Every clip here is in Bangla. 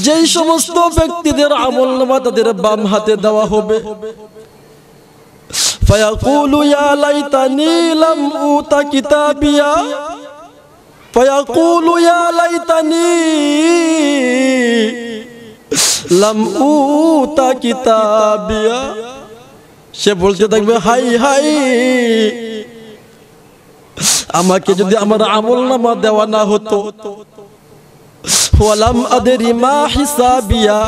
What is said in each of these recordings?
যেই সমস্ত ব্যক্তিদের আমলনামা তাদের বাম হাতে দেওয়া হবে, ফায়াকুলু ইয়া লাইতানি লাম উতা কিতাবিয়া, ফায়াকুলু ইয়া লাইতানি লাম উতা কিতাবিয়া। সে বলতে থাকবে, হাই হাই, আমাকে যদি আমার আমলনামা দেওয়া না হতো। ওয়ালাম আদরি মা হিসাবিয়া,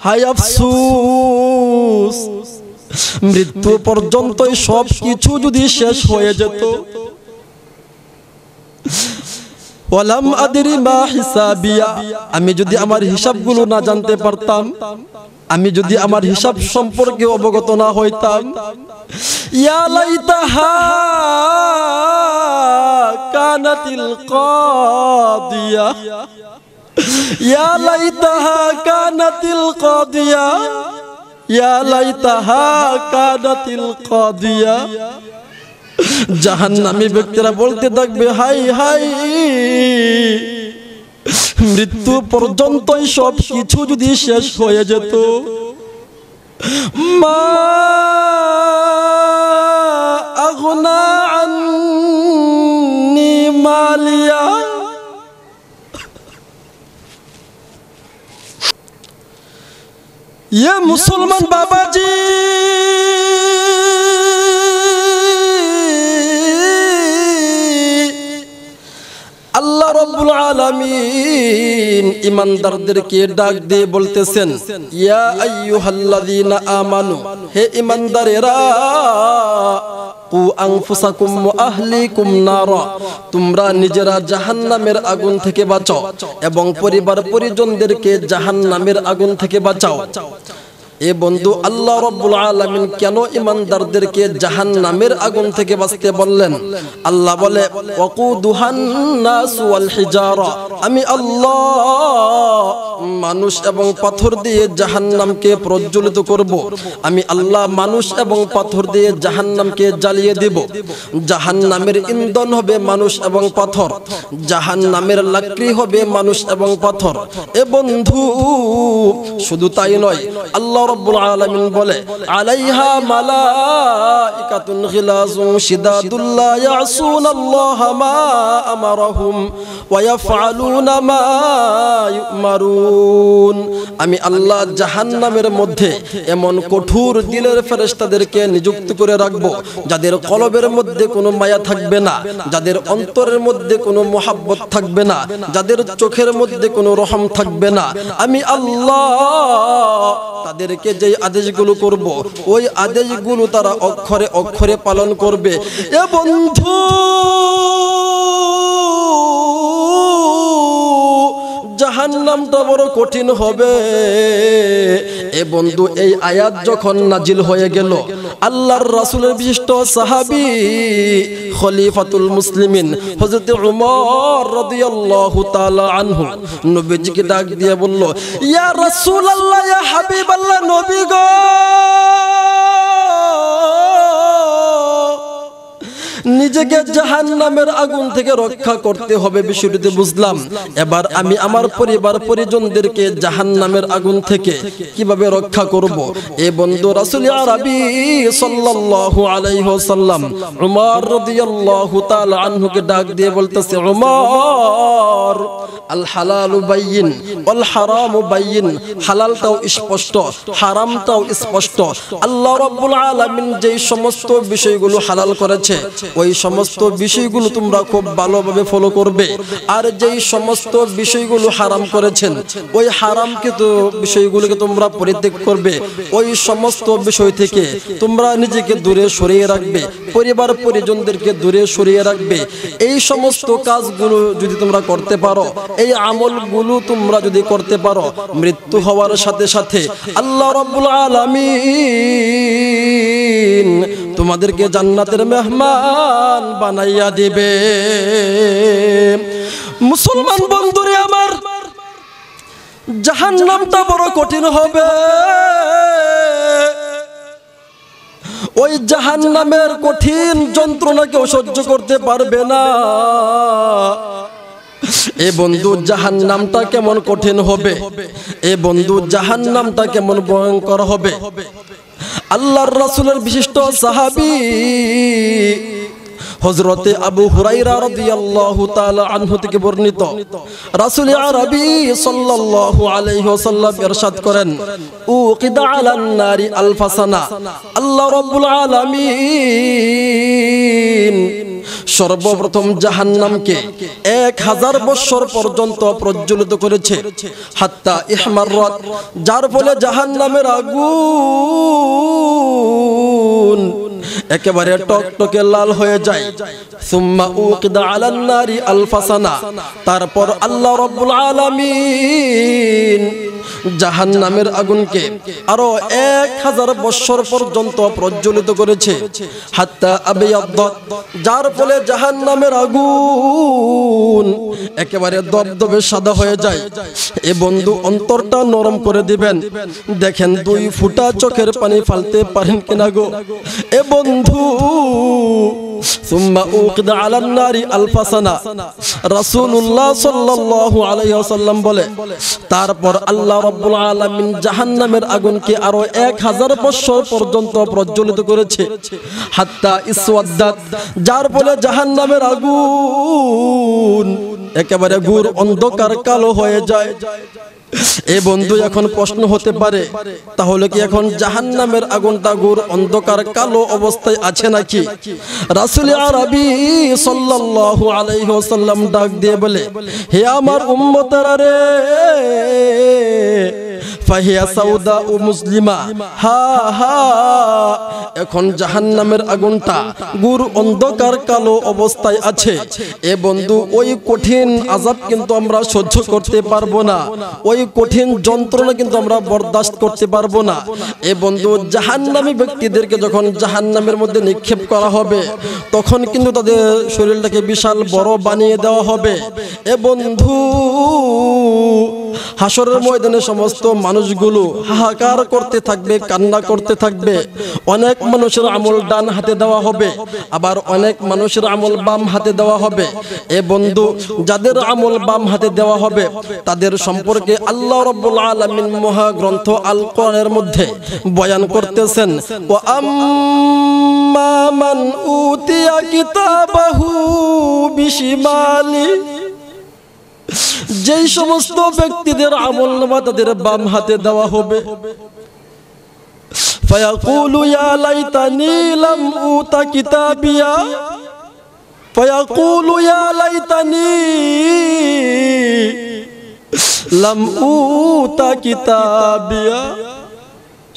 হাই আফসোস, মৃত্যু পর্যন্তই সব কিছু যদি শেষ হয়ে যেত। ওয়ালাম আদরি মা হিসাবিয়া, আমি যদি আমার হিসাবগুলো না জানতে পারতাম, আমি যদি আমার হিসাব সম্পর্কে অবগত না হইতাম। ইয়া লাইতাহা কানাতিল কাদিয়া, ইয়া লাইতাহা কানাতিল কাদিয়া, ইয়া লাইতাহা কানাতিল কাদিয়া। জাহান্নামী ব্যক্তিরা বলতে থাকবে, হাই হাই, মৃত্যু পর্যন্তই সব কিছু যদি শেষ হয়ে যেত। মা আগনা আন্নি মালিয়া, ये मुसलमान बाबाजी, আল্লাহ রাব্বুল আলামিন ঈমানদারদেরকে ডাক দিয়ে বলতেছেন, ইয়া আইয়ুহাল্লাযীনা আমানু, হে ঈমানদারেরা, কু আনফুসাকুম ওয়া আহলিকুম নারা, তোমরা নিজেরা জাহান্নামের আগুন থেকে বাঁচাও এবং পরিবার পরিজনদেরকে জাহান্নামের আগুন থেকে বাঁচাও। এ বন্ধু, আল্লাহ রাব্বুল আলামিন কেন ঈমানদারদেরকে জাহান্নামের আগুন থেকে বাঁচতে বললেন? আল্লাহ বলে, ওয়াকুদুহান নাস ওয়াল হিজারা, আমি আল্লাহ মানুষ এবং পাথর দিয়ে জাহান্নামকে প্রজ্বলিত করব। আমি আল্লাহ মানুষ এবং পাথর দিয়ে জাহান্নামকে জ্বালিয়ে দেব। জাহান্নামের ইন্ধন হবে মানুষ এবং পাথর, জাহান্নামের লাকড়ি হবে মানুষ এবং পাথর। এ বন্ধু, শুধু তাই নয়, আল্লাহ রাব্বুল আলামিন বলে, আলাইহা মালাইকাতুন গিলাযুন শিদাদুল লা ইয়াসুনাল্লাহা মা আমারাহুম ওয়া ইয়াফআলুনা মা ইউমারুন। আমি আল্লাহ জাহান্নামের মধ্যে এমন কঠোর দিলের ফেরেশতাদেরকে নিযুক্ত করে রাখবো, যাদের কলবের মধ্যে কোনো মায়া থাকবে না, যাদের অন্তরের মধ্যে কোনো মুহাব্বত থাকবে না, যাদের চোখের মধ্যে কোনো রহম থাকবে না। আমি আল্লাহ তাদেরকে যে আদেশগুলো করব, ওই আদেশগুলো তারা অক্ষরে অক্ষরে পালন করবে। এ বন্ধু, জাহান্নামটা বড় কঠিন হবে। এ বন্ধু, এই আয়াত যখন নাজিল হয়ে গেল, আল্লাহর রাসূলের বিশিষ্ট সাহাবী খলিফাতুল মুসলিমিন হযরত উমর রাদিয়াল্লাহু তাআলা আনহু নবীজিকে ডাক দিয়ে বলল, ইয়া রাসূলুল্লাহ, ইয়া হাবিবাল্লাহ, নবী গো, নিজেকে জাহান্নামের আগুন থেকে রক্ষা করতে হবে, বিষয়টি বুঝলাম। এবার আমি আমার পরিবার পরিজনদেরকে জাহান্নামের আগুন থেকে কিভাবে রক্ষা করব? এ বন্ধু, রাসূল আরবি সাল্লাল্লাহু আলাইহি ওয়াসাল্লাম উমর রাদিয়াল্লাহু তাআলা আনহুকে ডাক দিয়ে বলতেছে, উমর, আল হালালু বাইয়িন ওয়াল হারামু বাইয়িন, হালালটাও স্পষ্ট, হারামটাও স্পষ্ট। আল্লাহ রাব্বুল আলামিন যেই সমস্ত বিষয়গুলো হালাল করেছে, ওই সমস্ত বিষয়গুলো তোমরা খুব ভালোভাবে ফলো করবে। আর যেই সমস্ত বিষয়গুলো হারাম করেছেন, ওই হারামকৃত বিষয়গুলোকে তোমরা পরিত্যাগ করবে। ওই সমস্ত বিষয় থেকে তোমরা নিজেকে দূরে সরিয়ে রাখবে, পরিবার পরিজনদেরকে দূরে সরিয়ে রাখবে। এই সমস্ত কাজগুলো যদি তোমরা করতে পারো, এই আমলগুলো তোমরা যদি করতে পারো, মৃত্যু হওয়ার সাথে সাথে আল্লাহ রাব্বুল আলামিন তোমাদেরকে জান্নাতের মেহমান বানাইয়া দিবে। মুসলমান বন্ধুরে আমার, জাহান্নামটা বড় কঠিন হবে। ওই জাহান্নামের কঠিন যন্ত্রণা কেউ সহ্য করতে পারবে না। এ বন্ধু জাহান্নামটা কেমন কঠিন হবে, এ বন্ধু জাহান্নামটা কেমন ভয়ঙ্কর হবে। আল্লাহর রাসূলের বিশিষ্ট সাহাবী হযরতে আবু হুরায়রা রাদিয়াল্লাহু তাআলা আনহু থেকে বর্ণিত, রাসূল আরবী সাল্লাল্লাহু আলাইহি ওয়াসাল্লাম ইরশাদ করেন, উকিদা আলান নারি আলফাসানা, আল্লাহ রাব্বুল আলামিন সর্বপ্রথম জাহান্নামকে 1000 বছর পর্যন্ত প্রজ্বলিত করেছে, হাত্তা ইহমাররাত, যার ফলে জাহান্নামের আগুন একেবারে টকটকে লাল হয়ে যায়। সুম্মা উকিদা আলান নারি আলফাসানা, তারপর আল্লাহ রাব্বুল আলামিন জাহান্নামের আগুনকে আরো 1000 বছর পর্যন্ত প্রজ্বলিত করেছে, হাত্তা আবিয়াদ্দাত, যার ফলে জাহান্নামের আগুন একেবারে দবদবে সাদা হয়ে যায়। এ বন্ধু অন্তরটা নরম করে দিবেন, দেখেন 2 ফোঁটা চোখের পানি ফেলতে পারেন কিনা গো এ বন্ধু। সুম্মা উকিদা আলান নারি আলফাসানা, রাসূলুল্লাহ সাল্লাল্লাহু আলাইহি ওয়াসাল্লাম বলে, তারপর আল্লাহ রাব্বুল আলামিন জাহান্নামের আগুনকে আরো 1000 বছর পর্যন্ত প্রজ্বলিত করেছে, হাত্তা ইসওয়াদ্দাত, যার ফলে জাহান্নামের আগুন একেবারে ঘোর অন্ধকার কালো হয়ে যায়। এ বন্ধু এখন প্রশ্ন হতে পারে, তাহলে কি এখন জাহান্নামের আগুনটা ঘোর অন্ধকার কালো অবস্থায় আছে নাকি? রাসূল আরবী সাল্লাল্লাহু আলাইহি ওয়াসাল্লাম ডাক দিয়ে বলে, হে আমার উম্মতেরা রে, ফাহিয়া সাউদা ও মুসলিমা, হা হা, এখন জাহান্নামের আগুনটা ঘোর অন্ধকার কালো অবস্থায় আছে। এ বন্ধু ওই কঠিন আযাব কিন্তু আমরা সহ্য করতে পারবো না, ওই কঠিন যন্ত্রণা কিন্তু আমরা বরদাস্ত করতে পারবো না। এ বন্ধু জাহান্নামী ব্যক্তিদেরকে যখন জাহান্নামের মধ্যে নিক্ষেপ করা হবে, তখন কিন্তু তাদের শরীরটাকে বিশাল বড় বানিয়ে দেওয়া হবে। এ বন্ধু হাসরের ময়দানে সমস্ত মানুষগুলো হাহাকার করতে থাকবে, কান্না করতে থাকবে। অনেক মানুষের আমল ডান হাতে দেওয়া হবে, আবার অনেক মানুষের আমল বাম হাতে দেওয়া হবে। এ বন্ধু যাদের আমল বাম হাতে দেওয়া হবে তাদের সম্পর্কে আল্লাহ রাব্বুল আলামিন মহাগ্রন্থ আল কোরআনের মধ্যে বয়ান করতেছেন, ওয়া আম্মা মান উতিয়া কিতাবাহু বিশিমালি, যেই সমস্ত ব্যক্তিদের আমলনামা তাদের বাম হাতে দেওয়া হবে, ফায়াকুলু ইয়া লাইতানি লাম উতা কিতাবিয়া, ফায়াকুলু ইয়া লাইতানি লাম উতা কিতাবিয়া,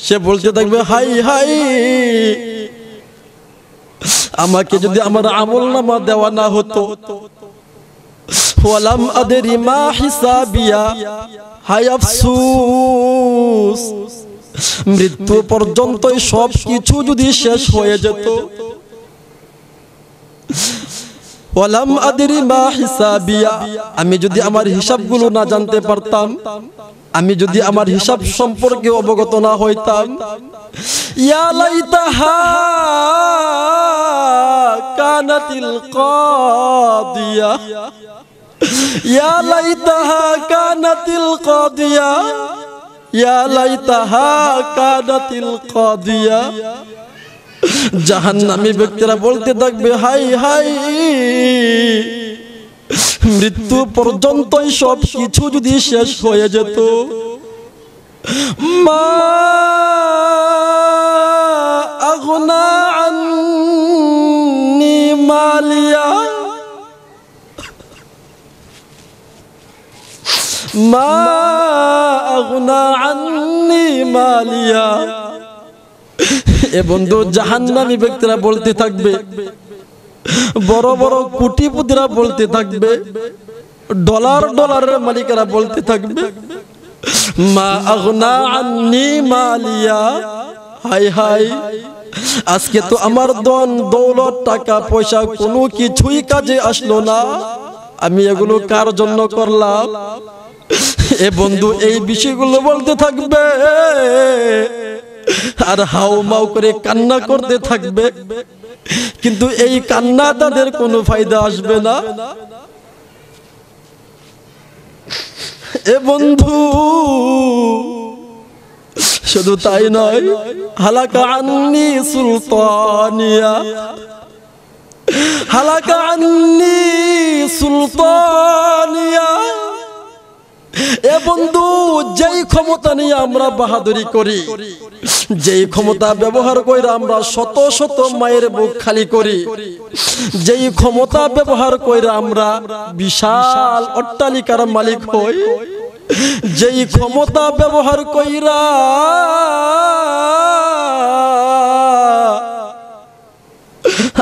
সে বলতে থাকবে, হাই হাই, আমাকে যদি আমার আমলনামা দেওয়া না হতো, ওয়ালাম আদরি মা হিসাবিয়া, হাই আফসোস, মৃত্যু পর্যন্তই সব কিছু যদি শেষ হয়ে যেত। ওয়ালাম আদরি মা হিসাবিয়া, আমি যদি আমার হিসাবগুলো না জানতে পারতাম, আমি যদি আমার হিসাব সম্পর্কে অবগত না হইতাম, ইয়া লাইতাহা কানাতিল কাদিয়া, ইয়া লাইতাহা কানাতিল কাদিয়া, ইয়া লাইতাহা কানাতিল কাদিয়া। জাহান্নামী ব্যক্তিরা বলতে থাকবে, হাই হাই, মৃত্যু পর্যন্তই সব কিছু যদি শেষ হয়ে যেত। মা আগনা আন্নি মালিয়া, মা আগনা আন্নি মালিয়া। এ বন্ধু জাহান্নামী ব্যক্তিরা বলতে থাকবে, বড় বড় কোটিপতিরা বলতে থাকবে, ডলার ডলারের মালিকেরা বলতে থাকবে, মা আগনা আন্নি মালিয়া, হাই হাই, আজকে তো আমার ধন দৌলত টাকা পয়সা কোনো কিছুই কাজে আসলো না, আমি এগুলো কার জন্য করলাম? এ বন্ধু এই বিষয়গুলো বলতে থাকবে আর হাউ মাউ করে কান্না করতে থাকবে, কিন্তু এই কান্না তাদের কোনো ফায়দা আসবে না। এ বন্ধু শুধু তাই নয়, হালাকা আন্নি সুলতানিয়া, হালাকা আন্নি সুলতানিয়া। এ বন্ধু যেই ক্ষমতা নিয়ে আমরা বাহাদুরি করি, যেই ক্ষমতা ব্যবহার করে আমরা শত শত মায়ের বুক খালি করি, যেই ক্ষমতা ব্যবহার করে আমরা বিশাল অট্টালিকার মালিক হই, যেই ক্ষমতা ব্যবহার কইরা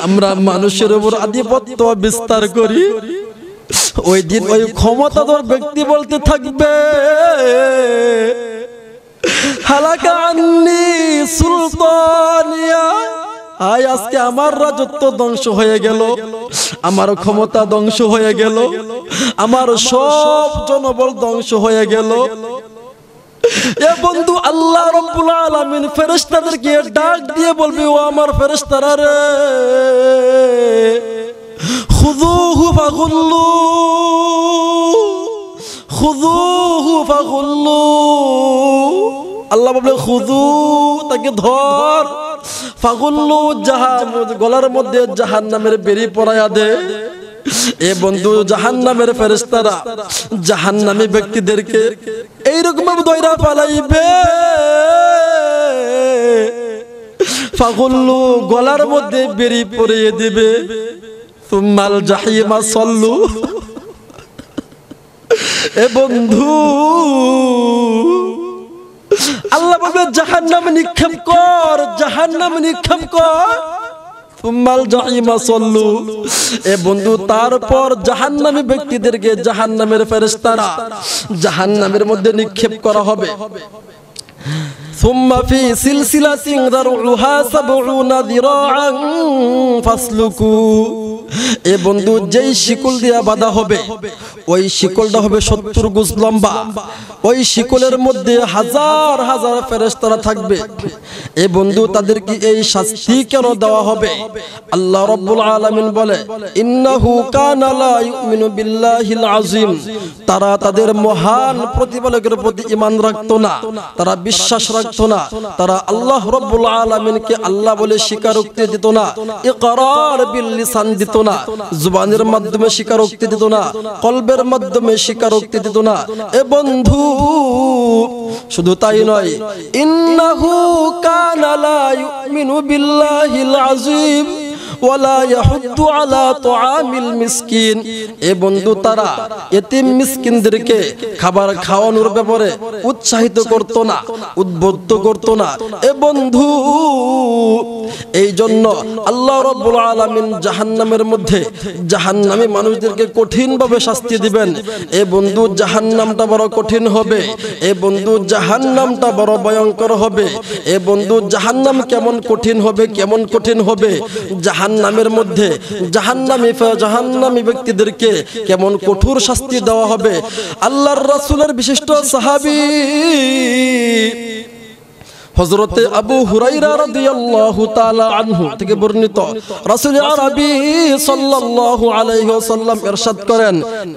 আমরা মানুষের উপর আধিপত্য বিস্তার করি, ওই দিন ওই ক্ষমতাধর ব্যক্তি বলতে থাকবে হালাকা আন্নি সুলতানিয়া। আয় আজকে আমার রাজত্ব ধ্বংস হয়ে গেল, আমার ক্ষমতা ধ্বংস হয়ে গেল, আমার সব জনবল ধ্বংস হয়ে গেল। এ বন্ধু আল্লাহ রাব্বুল আলামিন ফেরেশতাদেরকে ডাক দিয়ে বলবে, ও আমার ফেরেশতারা রে, খুযুহু ফাগুল্লু, খুযুহু ফাগুল্লু। আল্লাহ বলে খুযু, তাকে ধর, ফাগুল্লু, গলার মধ্যে জাহান্নামের বেড়ি পরায়া দে। এ বন্ধু জাহান্নামের ফেরেশতারা জাহান্নামী ব্যক্তিদেরকে এইরকম ভাবে দয়রা পালাইবে, ফাগুল্লু, গলার মধ্যে বেড়ি পরিয়ে দিবে। সুম্মাল জাহিমা সল্লু। এ বন্ধু আল্লাহ বলবে জাহান্নামে নিক্ষেপ কর, জাহান্নামে নিক্ষেপ কর। সুম্মাল জাহিমা সল্লু। এ বন্ধু তারপর জাহান্নামী ব্যক্তিদেরকে জাহান্নামের ফেরেশতারা জাহান্নামের মধ্যে নিক্ষেপ করা হবে। সুম্মা ফি সিলসিলাতিন যারউহা ৭০ যিরাআন ফাসলুকু। এ বন্ধু যেই শিকল দিয়া বাঁধা হবে, ওই শিকলটা হবে ৭০ গজ লম্বা। ওই শিকলের মধ্যে হাজার হাজার ফেরেশতারা থাকবে। এ বন্ধু তাদেরকে এই শাস্তি কেন দেওয়া হবে? আল্লাহ রাব্বুল আলামিন বলে, ইন্নাহু কানা লা ইউমিনু বিল্লাহিল আযীম। তারা তাদের মহান প্রতিপালকের প্রতি ঈমান রাখতো না, তারা বিশ্বাস রাখতো না, তারা আল্লাহ রাব্বুল আলামিনকে আল্লাহ বলে স্বীকারোক্তি দিত না, ইকরার বিল লিসান দিত না, জবানের মাধ্যমে স্বীকারোক্তি দিত না, কলবের মাধ্যমে স্বীকারোক্তি দিত না। এ বন্ধু শুধু তাই নয়, ইন্নাহু কানা লা ইউমিনু বিল্লাহিল আযীম ওয়ালা ইয়াহুদ্দু আলা তুআমিল মিসকিন। এ বন্ধু তারা এতিম মিসকিনদেরকে খাবার খাওয়ানোর ব্যাপারে উৎসাহিত করত না, উদ্বুদ্ধ করত না। এ বন্ধু এই জন্য আল্লাহ রাব্বুল আলামিন জাহান্নামের মধ্যে জাহান্নামী মানুষদেরকে কঠিনভাবে শাস্তি দিবেন। এ বন্ধু জাহান্নামটা বড় কঠিন হবে, এ বন্ধু জাহান্নামটা বড় ভয়ঙ্কর হবে। এ বন্ধু জাহান্নাম কেমন কঠিন হবে, কেমন কঠিন হবে। জাহান্নামের মধ্যে জাহান্নামী ব্যক্তিদেরকে কেমন কঠোর শাস্তি দেওয়া হবে। আল্লাহর রাসূলের বিশিষ্ট সাহাবী হযরতে আবু হুরায়রা রাদিয়াল্লাহু তাআলা আনহু থেকে বর্ণিত, রাসূল আরবী সাল্লাল্লাহু আলাইহি ওয়াসাল্লাম ইরশাদ করেন,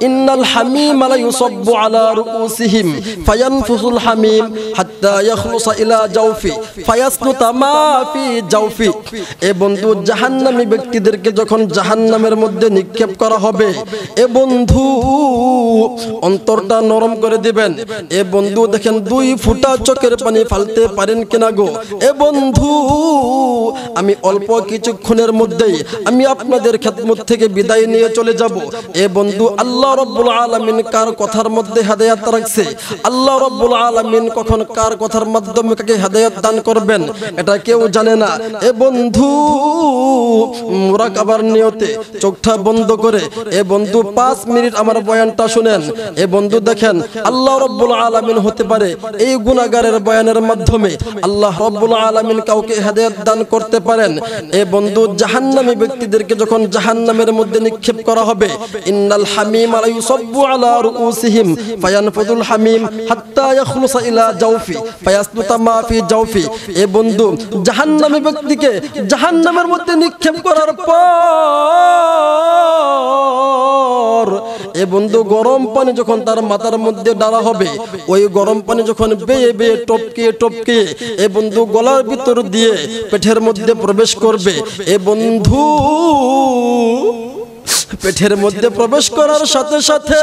ইন্নাল হামিম লা ইউসাব্বু আলা রুউসিহিম ফায়ানফুসুল হামিম হাত্তা ইয়াখলুসা ইলা জাওফি ফায়াসনুতা মা ফি জাওফি। এ বন্ধু জাহান্নামী ব্যক্তিদেরকে যখন জাহান্নামের মধ্যে নিক্ষেপ করা হবে, এ বন্ধু অন্তরটা নরম করে দিবেন। এ বন্ধু দেখেন 2 ফোঁটা চোখের পানি ফালতে পারেন কিনা গো। এ বন্ধু আমি অল্প কিছুক্ষণের মধ্যেই আমি আপনাদের খেদমত থেকে বিদায় নিয়ে চলে যাব। এ বন্ধু আল্লাহ রাব্বুল আলামিন কার কথার মধ্যে হেদায়েত রাখছে, আল্লাহ রাব্বুল আলামিন কখন কার কথার মাধ্যমে কাকে হেদায়েত দান করবেন এটা কেউ জানে না। এ বন্ধু মুরাকাবার নিয়তে চোখটা বন্ধ করে এ বন্ধু 5 মিনিট আমার বয়ানটা শুনেন। এ বন্ধু দেখেন আল্লাহ রাব্বুল আলামিন হতে পারে এই গুনাহগারের বয়ানের মাধ্যমে আল্লাহ রাব্বুল আলামিন কাউকে হেদায়েত দান করতে পারেন। এ বন্ধু, জাহান্নামী ব্যক্তিদেরকে যখন জাহান্নামের মধ্যে নিক্ষেপ করা হবে, ইন্নাল হামিম লা ইউসাব্বু আলা রুউসিহিম ফায়ানফুদুল হামিম হাত্তা ইয়াখলুসা ইলা জাওফি ফায়াসলুতা মা ফি জাওফি। এ বন্ধু, জাহান্নামী ব্যক্তিকে জাহান্নামের মধ্যে নিক্ষেপ করার পর এ বন্ধু গরম পানি যখন তার মাথার মধ্যে ডালা হবে, ওই গরম পানি যখন বেয়ে বেয়ে টপকে টপকে এ বন্ধু গলার ভিতর দিয়ে পেটের মধ্যে প্রবেশ করবে, এ বন্ধু পেটের মধ্যে প্রবেশ করার সাথে সাথে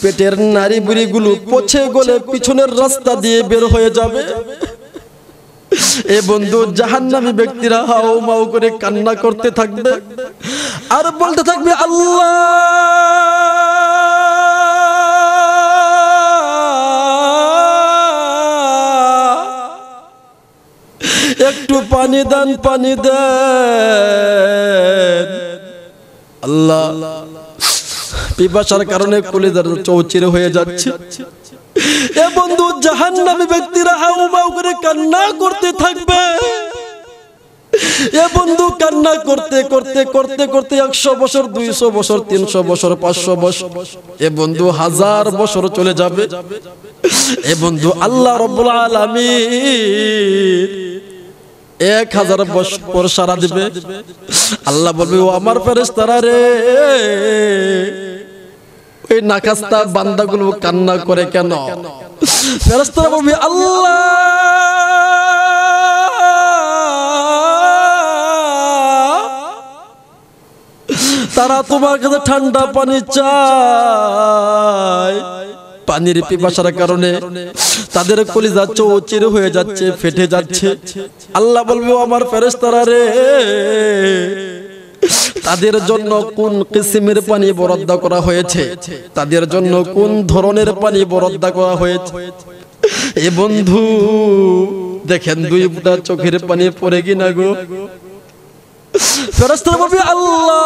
পেটের নাড়ি বুড়িগুলো পচে গলে পিছনের রাস্তা দিয়ে বের হয়ে যাবে। এ বন্ধু, জাহান্নামী ব্যক্তিরা হাও মাও করে কান্না করতে থাকবে আর বলতে থাকবে, আল্লাহ একটু পানি দেন, পানি দেন। আল্লাহ, পিপাসার কারণে কলিজার চৌচির হয়ে যাচ্ছে। এ বন্ধু, জাহান্নামী ব্যক্তিরা হাউ মাউ করে কান্না করতে থাকবে। এ বন্ধু, কান্না করতে করতে করতে করতে 100 বছর, 200 বছর, 300 বছর, 500 বছর, এ বন্ধু 1000 বছর চলে যাবে। এ বন্ধু, আল্লাহ রাব্বুল আলামিন 1000 বছর পর সারা দিবে। আল্লাহ বলবে, ও আমার ফেরেশতারা রে, এই নাকাস্তা বান্দাগুলো কান্না করে কেন? ফেরেশতারা বলবে, আল্লাহ তারা তোমার কাছে ঠান্ডা পানি চায়, পানির পিপাসার কারণে তাদের কলিজা চৌচির হয়ে যাচ্ছে, ফেটে যাচ্ছে। আল্লাহ বলবে, ও আমার ফেরেশতারা রে, তাদের জন্য কোন কিসিমের পানি বরাদ্দ করা হয়েছে, তাদের জন্য কোন ধরনের পানি বরাদ্দ করা হয়েছে? এ বন্ধু দেখেন, 2 ফুটা চোখের পানি পড়ে কিনা গো। ফেরেশতারা বলবে, আল্লাহ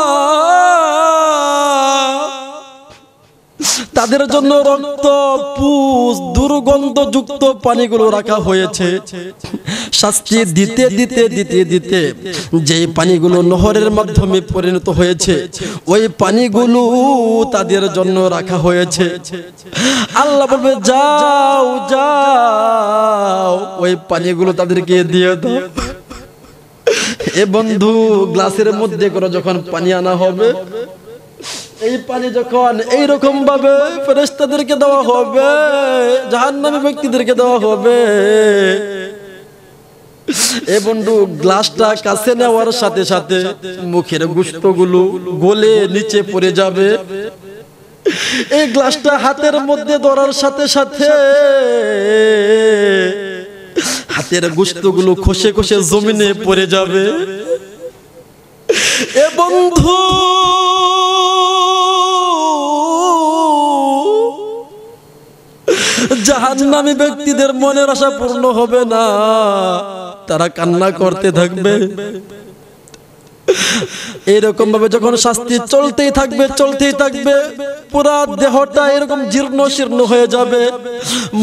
তাদের জন্য রক্ত, পুষ, দুর্গন্ধযুক্ত পানিগুলো রাখা হয়েছে। শাস্তি দিতে দিতে দিতে দিতে যে পানিগুলো নহরের মাধ্যমে পরিণত হয়েছে, ওই পানিগুলো তাদের জন্য রাখা হয়েছে। আল্লাহ বলবে, যাও যাও, ওই পানিগুলো তাদেরকে দিয়ে দাও। এ বন্ধু, গ্লাসের মধ্যে করে যখন পানি আনা হবে, এই পানি যখন এইরকম ভাবে ফেরেশতাদেরকে দেওয়া হবে, জাহান্নামী ব্যক্তিদেরকে দেওয়া হবে, এ বন্ধু গ্লাসটা কাছে নেওয়ার সাথে সাথে মুখের গোশতগুলো গলে নিচে পড়ে যাবে। এই গ্লাসটা হাতের মধ্যে ধরার সাথে সাথে হাতের গোশতগুলো খসে খসে জমিনে পড়ে যাবে। এ বন্ধু, জাহান্নামী ব্যক্তিদের মনের আশা পূর্ণ হবে না, তারা কান্না করতে থাকবে। এরকম ভাবে যখন শাস্তি চলতেই থাকবে চলতেই থাকবে, পুরা দেহটা এরকম জীর্ণ শীর্ণ হয়ে যাবে,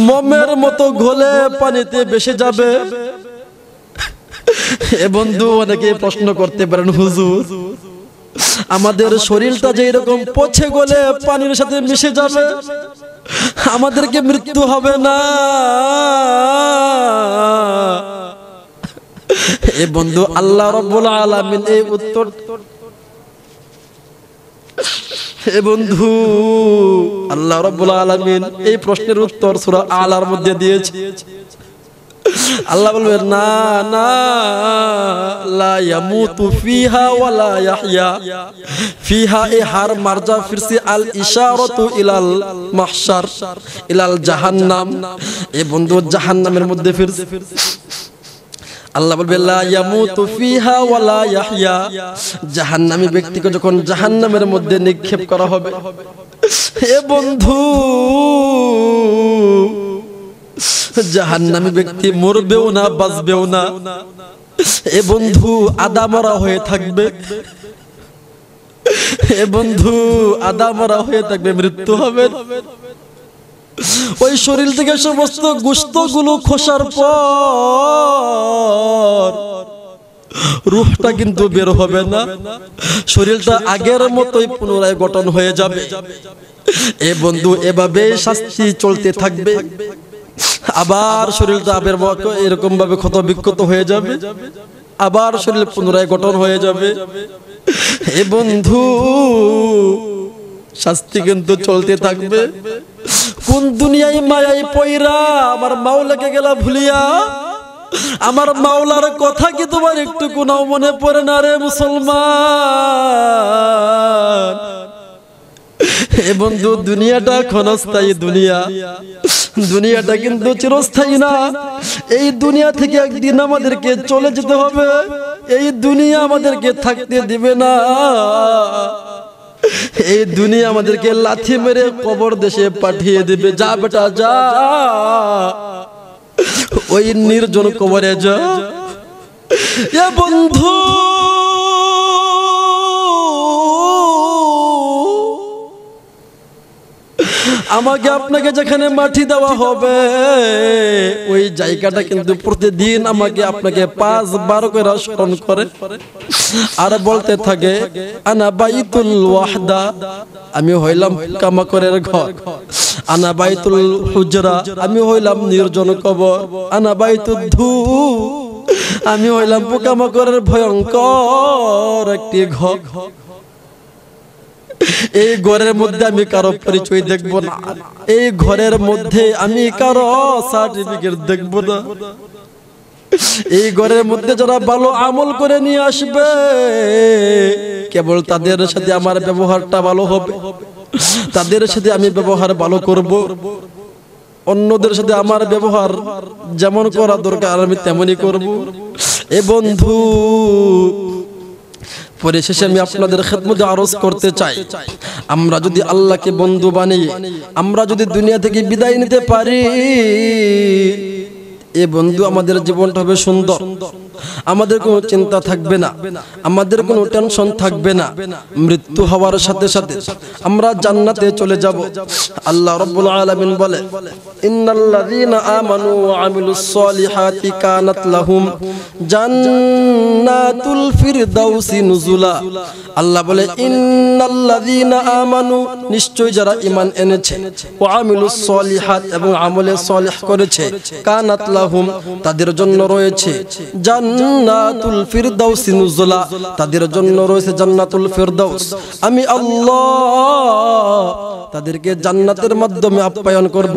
মোমের মতো গলে পানিতে ভেসে যাবে। এ বন্ধু, অনেকে প্রশ্ন করতে পারেন, হুজুর আমাদের শরীরটা যে এরকম পচে গলে পানির সাথে মিশে যাবে, আমাদেরকে মৃত্যু হবে না? এ বন্ধু, আল্লাহ রাব্বুল আলামিন এই উত্তর, এ বন্ধু আল্লাহ রাব্বুল আলামিন এই প্রশ্নের উত্তর সূরা আলার মধ্যে দিয়েছে। আল্লাহ বলবেন, না না, লা ইয়ামুতু ফিহা ওয়া লা ইয়াহইয়া ফিহা। এ হার মারজা ফিরসি আল ইশারাতু ইলাল মাহশার ইলাল জাহান্নাম। এ বন্ধু, জাহান্নামের মধ্যে ফিরছে। আল্লাহ বলবে, লা ইয়ামুতু ফিহা ওয়া লা ইয়াহইয়া। জাহান্নামী ব্যক্তিকে যখন জাহান্নামের মধ্যে নিক্ষেপ করা হবে, এ বন্ধু জাহান্নামী ব্যক্তি মরবেও না, বাঁচবেও না। এ বন্ধু আদামরা হয়ে থাকবে। এ বন্ধু আদামরা হয়ে থাকবে, মৃত্যু হবে। ওই শরীর থেকে সমস্ত গোশতগুলো খোসার পর রূহটা কিন্তু বের হবে না, শরীরটা আগের মতোই পুনরায় গঠন হয়ে যাবে। এ বন্ধু, এভাবে শাস্তি চলতে থাকবে। আবার শরীরটা এরকম ভাবে ক্ষত বিক্ষত হয়ে যাবে, আবার শরীর পুনরায় গঠন হয়ে যাবে। এ বন্ধু, শাস্তি কিন্তু চলতে থাকবে। কোন দুনিয়ায় মায়ায় পয়রা আমার মাওলাকে গেলা ভুলিয়া, আমার মাওলার কথা কি তোমার একটু কোনাও মনে পড়ে না রে মুসলমান? এ বন্ধু, দুনিয়াটা ক্ষণস্থায়ী দুনিয়াটা কিন্তু চিরস্থায়ী না। এই দুনিয়া থেকে একদিন আমাদেরকে চলে যেতে হবে। এই দুনিয়া আমাদেরকে থাকতে দিবে না। এই দুনিয়া আমাদেরকে লাথি মেরে কবর দেশে পাঠিয়ে দিবে। যা বেটা যা, ওই নির্জন কবরে যা। এ বন্ধু, আমাকে আপনাকে যেখানে মাটি দেওয়া হবে ওই জায়গাটা কিন্তু প্রতিদিন আমাকে আপনাকে 5 বার করে স্মরণ করে আর বলতে থাকে, আনা বাইতুল ওয়াহদা, আমি হইলাম কামাকরের ঘর। আনা বাইতুল হুজরা, আমি হইলাম নির্জন কবর। আনা বাইতুদ ধু, আমি হইলাম পোকামাকড়ের ভয়ঙ্কর একটি ঘর। এই ঘরের মধ্যে আমি কারো পরিচয় দেখব না, এই ঘরের মধ্যে আমি কারো সার্টিফিকেট দেখব না। এই ঘরের মধ্যে যারা ভালো আমল করে নিয়ে আসবে কেবল তাদের সাথে আমার ব্যবহারটা ভালো হবে, তাদের সাথে আমি ব্যবহার ভালো করব। অন্যদের সাথে আমার ব্যবহার যেমন করা দরকার আমি তেমনই করব। এ বন্ধু, পরিশেষে আমি আপনাদের খেদমতে আরজ করতে চাই, আমরা যদি আল্লাহকে বন্ধু বানিয়ে আমরা যদি দুনিয়া থেকে বিদায় নিতে পারি, এ বন্ধু আমাদের জীবনটা হবে সুন্দর। আমাদের কোনো চিন্তা থাকবে না, আমাদের কোনো টেনশন থাকবে না। মৃত্যু হওয়ার সাথে সাথে আমরা জান্নাতে চলে যাব। আল্লাহ রাব্বুল আলামিন বলে, ইন্নাল্লাযীনা আমানু ওয়া আমিলুস সলিহাতি কানাত লাহুম জান্নাতুল ফিরদাউসি নুজুলা। আল্লাহ বলে, ইন্নাল্লাযীনা আমানু, নিশ্চয় যারা ঈমান এনেছে, ওয়া আমিলুস সলিহাত, এবং আমলে সলিহ করেছে, কানাত লাহুম, তাদের জন্য রয়েছে জান্নাতুল ফিরদাউসি নুজুলা, তাদের জন্য রয়েছে জান্নাতুল ফিরদাউস। আমি আল্লাহ তাদেরকে জান্নাতের মাধ্যমে আপ্যায়ন করব।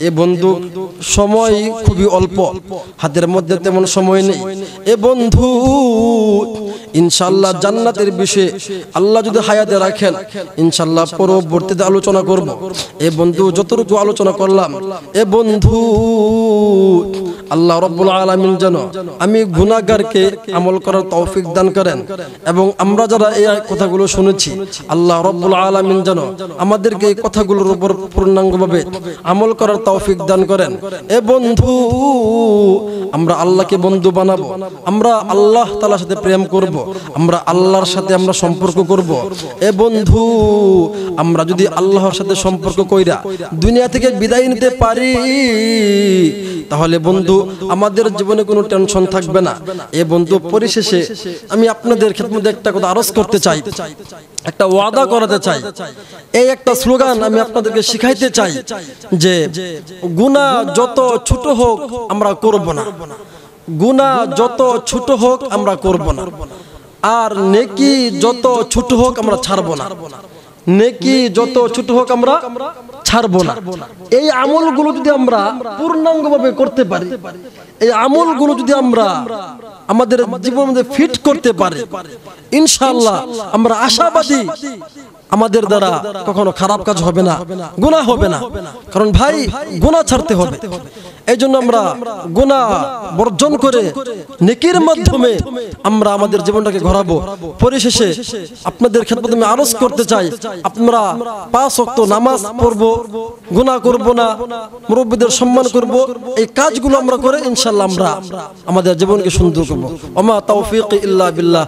এ বন্ধু, সময় খুবই অল্প, হাতের মধ্যে তেমন সময় নেই। এ বন্ধু, ইনশাআল্লাহ জান্নাতের বিষয়ে আল্লাহ যদি হায়াতে রাখেন ইনশাআল্লাহ পরবর্তীতে আলোচনা করব। এ বন্ধু, যতটুকু আলোচনা করলাম, এ বন্ধু আল্লাহ রাব্বুল আলামিন যেন আমি গুনাহগারকে আমল করার তৌফিক দান করেন, এবং আমরা যারা এই কথাগুলো শুনেছি আল্লাহ রাব্বুল আলামিন যেন আমাদেরকে এই কথাগুলোর উপর পূর্ণাঙ্গভাবে আমল করার তৌফিক দান করেন। এ বন্ধু, আমরা আল্লাহকে বন্ধু বানাবো, আমরা আল্লাহ তাআলার সাথে প্রেম করব, আমরা আল্লাহর সাথে আমরা সম্পর্ক করব। এ বন্ধু, আমরা যদি আল্লাহর সাথে সম্পর্ক কইরা দুনিয়া থেকে বিদায় নিতে পারি তাহলে বন্ধু আমাদের জীবনে কোনো টেনশন থাকবে না। এ বন্ধু, পরিশেষে আমি আপনাদের খেদমতে একটা কথা আরজ করতে চাই, একটা ওয়াদা করাতে চাই, এই একটা স্লোগান আমি আপনাদেরকে শিখাইতে চাই যে গুনাহ যত ছোট হোক আমরা করব না, গুনাহ যত ছোট হোক আমরা করব না, আর নেকি যত ছোট হোক আমরা ছাড়ব না, নেকি যত ছোট হোক আমরা ছাড়ব না। এই আমলগুলো যদি আমরা পূর্ণাঙ্গভাবে করতে পারি, এই আমলগুলো যদি আমরা আমাদের জীবনের মধ্যে ফিট করতে পারি, ইনশাআল্লাহ আমরা আশাবাদী আমাদের দ্বারা কখনো খারাপ কাজ হবে না, গুনাহ হবে না। কারণ ভাই, গুনাহ ছাড়তে হবে। এই জন্য আমরা গুনাহ বর্জন করে নেকির মাধ্যমে আমরা আমাদের জীবনটাকে গড়াবো। পরিশেষে আপনাদের খেদমতে আমি আরজ করতে চাই, আমরা 5 ওয়াক্ত নামাজ পড়বো, গুনাহ করব না, মুরব্বিদের সম্মান করব। এই কাজগুলো আমরা করে ইনশাআল্লাহ আমরা আমাদের জীবনকে সুন্দর করব। ওমা তাওফীক ইল্লা বিল্লাহ।